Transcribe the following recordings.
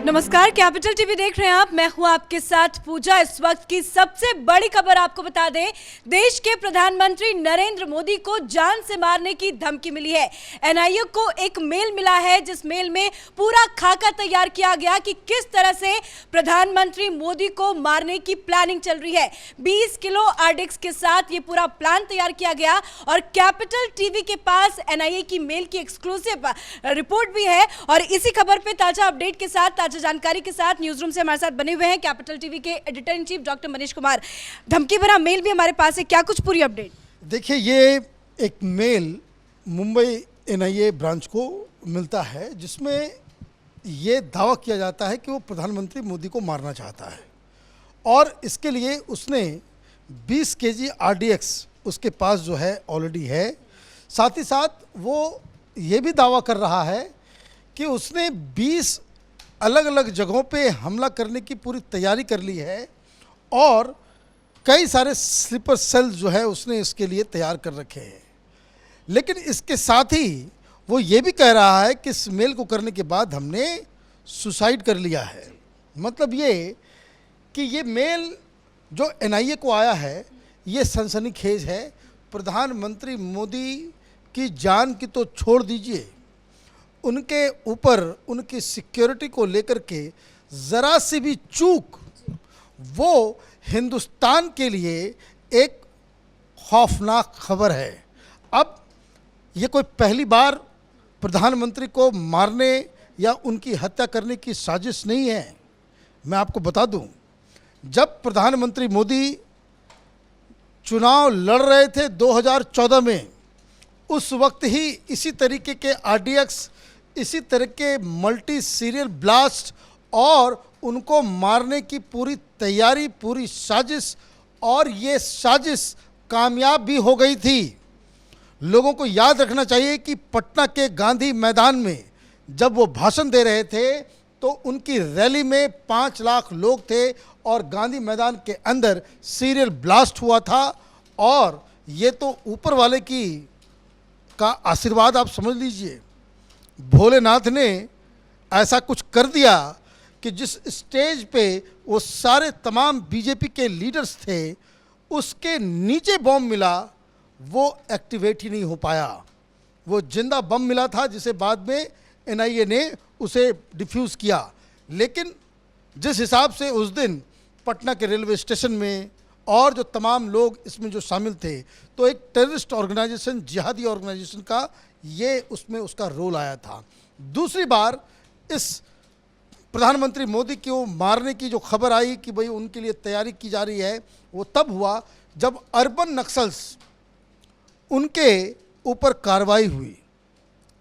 नमस्कार, capital TV देख रहे हैं आप। मैं हूं आपके साथ पूजा। इस वक्त की सबसे बड़ी खबर आपको बता दें, देश के प्रधानमंत्री नरेंद्र मोदी को जान से मारने की धमकी मिली है। एनआईए को एक मेल मिला है, जिस मेल में पूरा खाका तैयार किया गया कि किस तरह से प्रधानमंत्री मोदी को मारने की प्लानिंग चल रही है। 20 किलो आरडीएक्स के साथ ये पूरा प्लान तैयार किया गया और कैपिटल टीवी के पास एनआईए की मेल की एक्सक्लूसिव रिपोर्ट भी है। और इसी खबर पे ताजा अपडेट के साथ, ताजा जानकारी के साथ न्यूज रूम से हमारे साथ बने हुए हैं कैपिटल टीवी के editor in chief doctor Manish Kumar. धमकी भरा मेल भी हमारे पास है, क्या कुछ पूरी अपडेट? देखिए, ये एक मेल मुंबई एनआईए ब्रांच को मिलता है, जिसमें ये दावा किया जाता है कि वो प्रधानमंत्री मोदी को मारना चाहता है और इसके लिए उसने 20 केजी आरडीएक्स उसके पास जो है ऑलरेडी है। साथ ही साथ वो ये भी दावा कर रहा है कि उसने 20 अलग अलग जगहों पे हमला करने की पूरी तैयारी कर ली है और कई सारे स्लीपर सेल जो है उसने इसके लिए तैयार कर रखे हैं। लेकिन इसके साथ ही वो ये भी कह रहा है कि इस मेल को करने के बाद हमने सुसाइड कर लिया है। मतलब ये कि ये मेल जो एनआईए को आया है ये सनसनीखेज है। प्रधानमंत्री मोदी की जान की तो छोड़ दीजिए, उनके ऊपर उनकी सिक्योरिटी को लेकर के ज़रा सी भी चूक वो हिंदुस्तान के लिए एक खौफनाक खबर है। अब ये कोई पहली बार प्रधानमंत्री को मारने या उनकी हत्या करने की साजिश नहीं है। मैं आपको बता दूं, जब प्रधानमंत्री मोदी चुनाव लड़ रहे थे 2014 में, उस वक्त ही इसी तरीके के आरडीएक्स, इसी तरह के मल्टी सीरियल ब्लास्ट और उनको मारने की पूरी तैयारी, पूरी साजिश, और ये साजिश कामयाब भी हो गई थी। लोगों को याद रखना चाहिए कि पटना के गांधी मैदान में जब वो भाषण दे रहे थे तो उनकी रैली में 5 लाख लोग थे और गांधी मैदान के अंदर सीरियल ब्लास्ट हुआ था। और ये तो ऊपर वाले का आशीर्वाद आप समझ लीजिए। भोलेनाथ ने ऐसा कुछ कर दिया कि जिस स्टेज पे वो सारे तमाम बीजेपी के लीडर्स थे, उसके नीचे बॉम्ब मिला, वो एक्टिवेट ही नहीं हो पाया। वो जिंदा बम मिला था जिसे बाद में एनआईए ने उसे डिफ्यूज़ किया। लेकिन जिस हिसाब से उस दिन पटना के रेलवे स्टेशन में और जो तमाम लोग इसमें जो शामिल थे, तो एक टेररिस्ट ऑर्गेनाइजेशन, जिहादी ऑर्गेनाइजेशन का ये उसमें उसका रोल आया था। दूसरी बार इस प्रधानमंत्री मोदी को मारने की जो खबर आई कि भाई उनके लिए तैयारी की जा रही है, वो तब हुआ जब अर्बन नक्सल्स उनके ऊपर कार्रवाई हुई।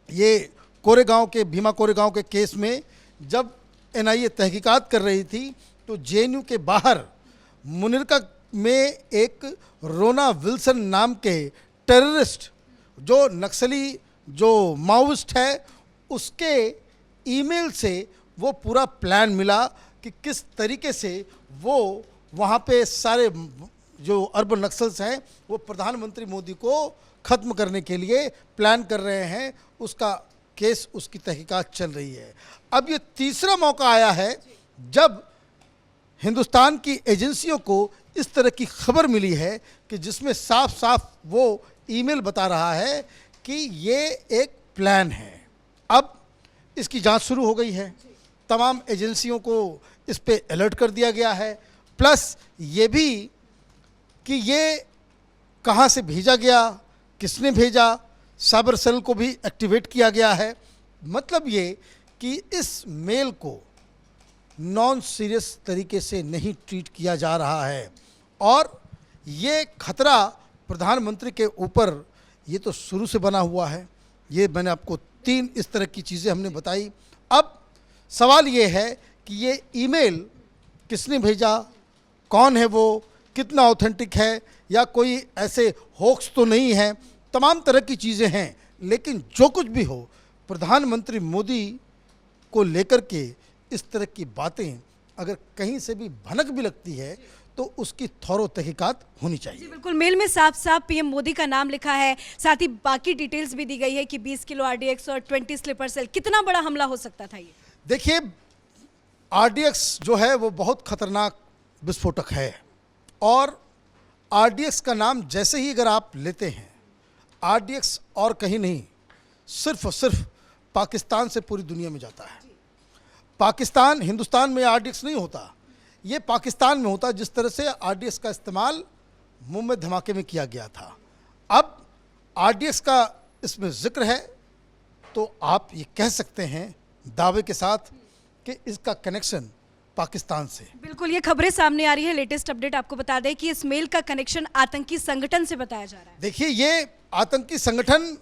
ये कोरेगांव के, भीमा कोरेगांव के केस में जब एनआईए तहकीकात कर रही थी तो जेएनयू के बाहर मुनिरका में एक रोना विल्सन नाम के टेररिस्ट, जो नक्सली, जो माओइस्ट है, उसके ईमेल से वो पूरा प्लान मिला कि किस तरीके से वो वहाँ पे सारे जो अर्बन नक्सल्स हैं वो प्रधानमंत्री मोदी को ख़त्म करने के लिए प्लान कर रहे हैं। उसका केस, उसकी तहकीकात चल रही है। अब ये तीसरा मौका आया है जब हिंदुस्तान की एजेंसियों को इस तरह की खबर मिली है कि जिसमें साफ साफ वो ईमेल बता रहा है कि ये एक प्लान है। अब इसकी जांच शुरू हो गई है, तमाम एजेंसियों को इस पे अलर्ट कर दिया गया है। प्लस ये भी कि ये कहाँ से भेजा गया, किसने भेजा, साइबर सेल को भी एक्टिवेट किया गया है। मतलब ये कि इस मेल को नॉन सीरियस तरीके से नहीं ट्रीट किया जा रहा है और ये खतरा प्रधानमंत्री के ऊपर ये तो शुरू से बना हुआ है। ये मैंने आपको 3 इस तरह की चीज़ें हमने बताई। अब सवाल ये है कि ये ईमेल किसने भेजा, कौन है वो, कितना ऑथेंटिक है, या कोई ऐसे होक्स तो नहीं है। तमाम तरह की चीज़ें हैं। लेकिन जो कुछ भी हो, प्रधानमंत्री मोदी को लेकर के इस तरह की बातें अगर कहीं से भी भनक भी लगती है तो उसकी थोरो तहकीकात होनी चाहिए। जी बिल्कुल, मेल में साफ साफ पीएम मोदी का नाम लिखा है, साथ ही बाकी डिटेल्स भी दी गई है कि 20 किलो आरडीएक्स और 20 स्लीपर सेल। कितना बड़ा हमला हो सकता था ये? देखिए, आरडीएक्स जो है वो बहुत खतरनाक विस्फोटक है, और आरडीएक्स का नाम जैसे ही अगर आप लेते हैं, आरडीएक्स और कहीं नहीं, सिर्फ और सिर्फ पाकिस्तान से पूरी दुनिया में जाता है। पाकिस्तान, हिंदुस्तान में आरडीएक्स नहीं होता, ये पाकिस्तान में होता। जिस तरह से आरडीएक्स का इस्तेमाल मुंबई धमाके में किया गया था, अब आरडीएक्स का इसमें जिक्र है, तो आप ये कह सकते हैं दावे के साथ कि इसका कनेक्शन पाकिस्तान से। बिल्कुल, ये खबरें सामने आ रही है। लेटेस्ट अपडेट आपको बता दें कि इस मेल का कनेक्शन आतंकी संगठन से बताया जा रहा है। देखिए, ये आतंकी संगठन,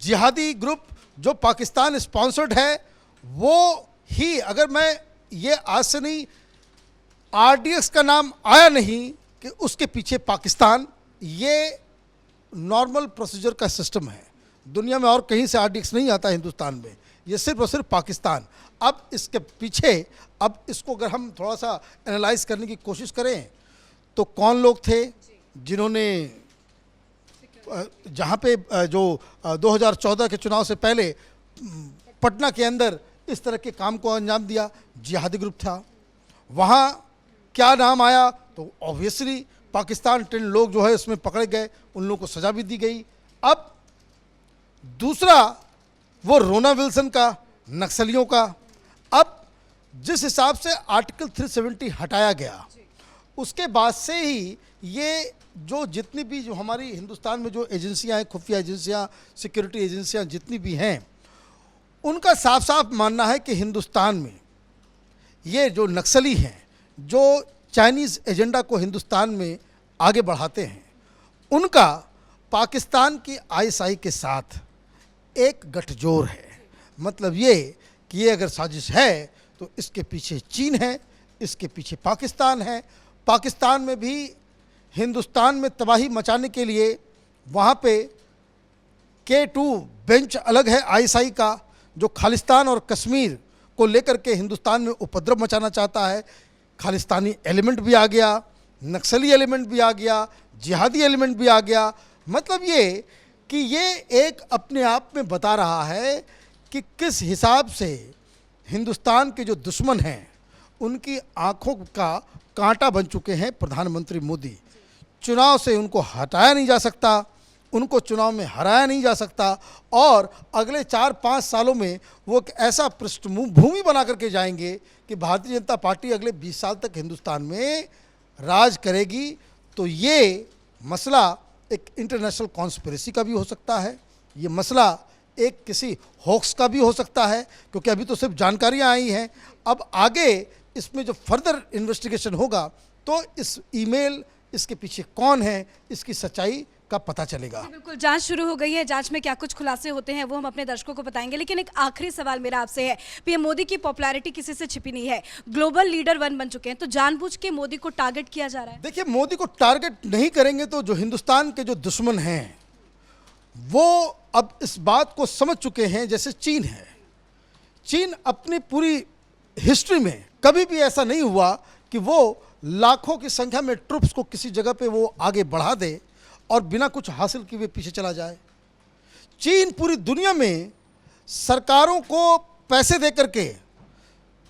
जिहादी ग्रुप जो पाकिस्तान स्पॉन्सर्ड है, वो ही, अगर मैं ये आज से नहीं, आरडीएक्स का नाम आया नहीं कि उसके पीछे पाकिस्तान, ये नॉर्मल प्रोसीजर का सिस्टम है। दुनिया में और कहीं से आरडीएक्स नहीं आता, हिंदुस्तान में ये सिर्फ और सिर्फ पाकिस्तान। अब इसके पीछे, अब इसको अगर हम थोड़ा सा एनालाइज करने की कोशिश करें तो कौन लोग थे जिन्होंने जहाँ पे जो 2014 के चुनाव से पहले पटना के अंदर इस तरह के काम को अंजाम दिया, जिहादी ग्रुप था। वहाँ क्या नाम आया, तो ऑब्वियसली पाकिस्तान। 10 लोग जो है उसमें पकड़े गए, उन लोगों को सज़ा भी दी गई। अब दूसरा वो रोना विल्सन का, नक्सलियों का। अब जिस हिसाब से आर्टिकल 370 हटाया गया, उसके बाद से ही ये जो जितनी भी जो हमारी हिंदुस्तान में जो एजेंसियां हैं, खुफिया एजेंसियां, सिक्योरिटी एजेंसियां जितनी भी हैं, उनका साफ साफ मानना है कि हिंदुस्तान में ये जो नक्सली हैं, जो चाइनीज़ एजेंडा को हिंदुस्तान में आगे बढ़ाते हैं, उनका पाकिस्तान की आईएसआई के साथ एक गठजोड़ है। मतलब ये कि ये अगर साजिश है तो इसके पीछे चीन है, इसके पीछे पाकिस्तान है। पाकिस्तान में भी हिंदुस्तान में तबाही मचाने के लिए वहाँ पे K2 बेंच अलग है आईएसआई का, जो खालिस्तान और कश्मीर को लेकर के हिंदुस्तान में उपद्रव मचाना चाहता है। खालिस्तानी एलिमेंट भी आ गया, नक्सली एलिमेंट भी आ गया, जिहादी एलिमेंट भी आ गया। मतलब ये कि ये एक अपने आप में बता रहा है कि किस हिसाब से हिंदुस्तान के जो दुश्मन हैं उनकी आंखों का कांटा बन चुके हैं प्रधानमंत्री मोदी। चुनाव से उनको हटाया नहीं जा सकता, उनको चुनाव में हराया नहीं जा सकता, और अगले 4-5 सालों में वो एक ऐसा पृष्ठभूमि बना करके जाएंगे कि भारतीय जनता पार्टी अगले 20 साल तक हिंदुस्तान में राज करेगी। तो ये मसला एक इंटरनेशनल कॉन्स्पिरेसी का भी हो सकता है, ये मसला एक किसी होक्स का भी हो सकता है, क्योंकि अभी तो सिर्फ जानकारियाँ आई हैं। अब आगे इसमें जो फर्दर इन्वेस्टिगेशन होगा तो इस ईमेल, इसके पीछे कौन है, इसकी सच्चाई का पता चलेगा। बिल्कुल, जांच शुरू हो गई है। जांच में क्या कुछ खुलासे होते हैं वो हम अपने दर्शकों को बताएंगे, लेकिन एक आखिरी सवाल मेरा आपसे है। पीएम मोदी की पॉपुलैरिटी किसी से छिपी नहीं है, ग्लोबल लीडर 1 बन चुके हैं, तो जानबूझ के मोदी को टारगेट किया जा रहा है? देखिए, मोदी को टारगेट नहीं करेंगे तो जो हिंदुस्तान के जो दुश्मन हैं वो अब इस बात को समझ चुके हैं। जैसे चीन है, चीन अपनी पूरी हिस्ट्री में कभी भी ऐसा नहीं हुआ कि वो लाखों की संख्या में ट्रुप्स को किसी जगह पे वो आगे बढ़ा दे और बिना कुछ हासिल किए पीछे चला जाए। चीन पूरी दुनिया में सरकारों को पैसे दे करके,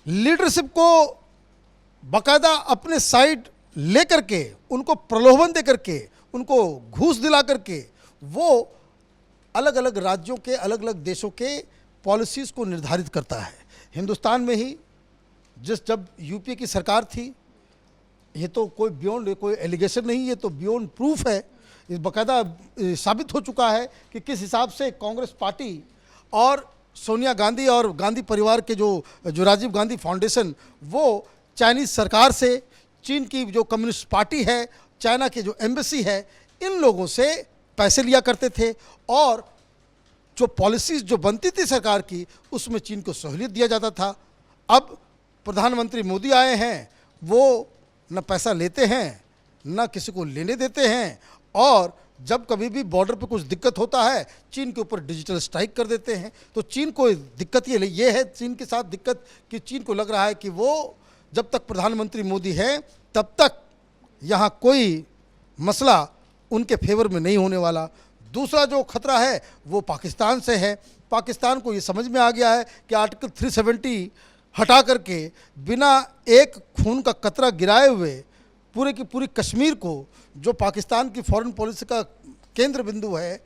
लीडरशिप को बाकायदा अपने साइड ले करके, उनको प्रलोभन दे करके, उनको घूस दिला करके वो अलग अलग राज्यों के, अलग अलग देशों के पॉलिसीज़ को निर्धारित करता है। हिंदुस्तान में ही जब यूपी की सरकार थी, ये तो कोई बियॉन्ड कोई एलिगेशन नहीं, ये तो बियॉन्ड प्रूफ है, इस बाकायदा साबित हो चुका है कि किस हिसाब से कांग्रेस पार्टी और सोनिया गांधी और गांधी परिवार के जो राजीव गांधी फाउंडेशन, वो चाइनीज़ सरकार से, चीन की जो कम्युनिस्ट पार्टी है, चाइना के जो एम्बेसी है, इन लोगों से पैसे लिया करते थे, और जो पॉलिसीज़ जो बनती थी सरकार की, उसमें चीन को सहूलियत दिया जाता था। अब प्रधानमंत्री मोदी आए हैं, वो न पैसा लेते हैं, न किसी को लेने देते हैं, और जब कभी भी बॉर्डर पे कुछ दिक्कत होता है, चीन के ऊपर डिजिटल स्ट्राइक कर देते हैं। तो चीन को दिक्कत ये है, चीन के साथ दिक्कत कि चीन को लग रहा है कि वो जब तक प्रधानमंत्री मोदी है तब तक यहाँ कोई मसला उनके फेवर में नहीं होने वाला। दूसरा जो खतरा है वो पाकिस्तान से है। पाकिस्तान को ये समझ में आ गया है कि आर्टिकल 370 हटा करके बिना एक खून का कतरा गिराए हुए पूरे की पूरी कश्मीर को, जो पाकिस्तान की फॉरेन पॉलिसी का केंद्र बिंदु है,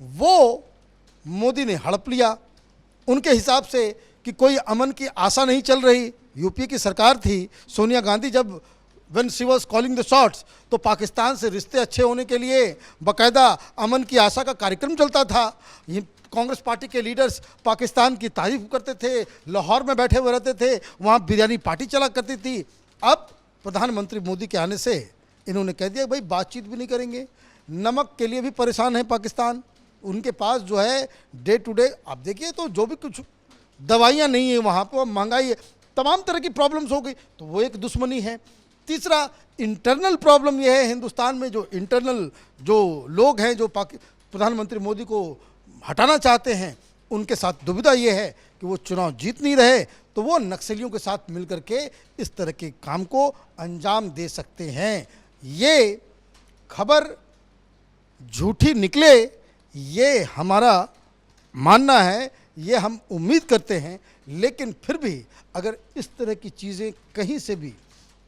वो मोदी ने हड़प लिया। उनके हिसाब से कि कोई अमन की आशा नहीं चल रही। यूपी की सरकार थी, सोनिया गांधी जब when she was calling the shots, तो पाकिस्तान से रिश्ते अच्छे होने के लिए बाकायदा अमन की आशा का कार्यक्रम चलता था। ये कांग्रेस पार्टी के लीडर्स पाकिस्तान की तारीफ करते थे, लाहौर में बैठे हुए रहते थे, वहाँ बिरयानी पार्टी चला करती थी। अब प्रधानमंत्री मोदी के आने से इन्होंने कह दिया भाई बातचीत भी नहीं करेंगे। नमक के लिए भी परेशान है पाकिस्तान। उनके पास जो है डे टू डे, आप देखिए तो जो भी कुछ दवाइयाँ नहीं है वहाँ पर, महंगाई है, तमाम तरह की प्रॉब्लम्स हो गई, तो वो एक दुश्मनी है। तीसरा इंटरनल प्रॉब्लम यह है हिंदुस्तान में, जो इंटरनल जो लोग हैं जो प्रधानमंत्री मोदी को हटाना चाहते हैं, उनके साथ दुविधा ये है कि वो चुनाव जीत नहीं रहे, तो वो नक्सलियों के साथ मिलकर के इस तरह के काम को अंजाम दे सकते हैं। ये खबर झूठी निकले, ये हमारा मानना है, ये हम उम्मीद करते हैं, लेकिन फिर भी अगर इस तरह की चीज़ें कहीं से भी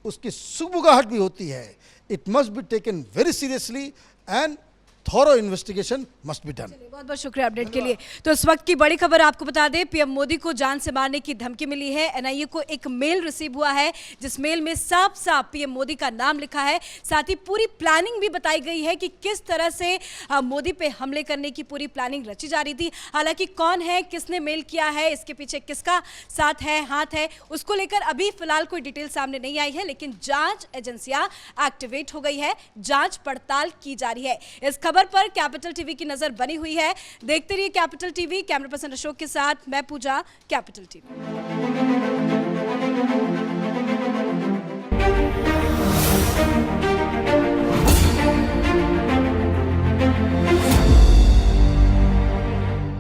उसकी सुगबुगाहट भी होती है, it must be taken very seriously and thorough investigation must be done. बहुत बहुत शुक्रिया अपडेट के लिए। तो इस वक्त की बड़ी खबर आपको बता दें, पीएम मोदी को जान से मारने की धमकी मिली है। एनआईए को एक मेल रिसीव हुआ है, जिस मेल में साफ साफ पीएम मोदी का नाम लिखा है। साथ ही पूरी प्लानिंग भी बताई गई है कि किस तरह से मोदी पे हमले करने की पूरी प्लानिंग रची जा रही थी। हालांकि कौन है, किसने मेल किया है, इसके पीछे किसका साथ है, हाथ है, उसको लेकर अभी फिलहाल कोई डिटेल सामने नहीं आई है, लेकिन जांच एजेंसियां एक्टिवेट हो गई है, जांच पड़ताल की जा रही है। इस खबर पर कैपिटल टीवी की नजर बनी हुई है। देखते रहिए capital TV. Camera person Ashok के साथ मैं पूजा, कैपिटल टीवी।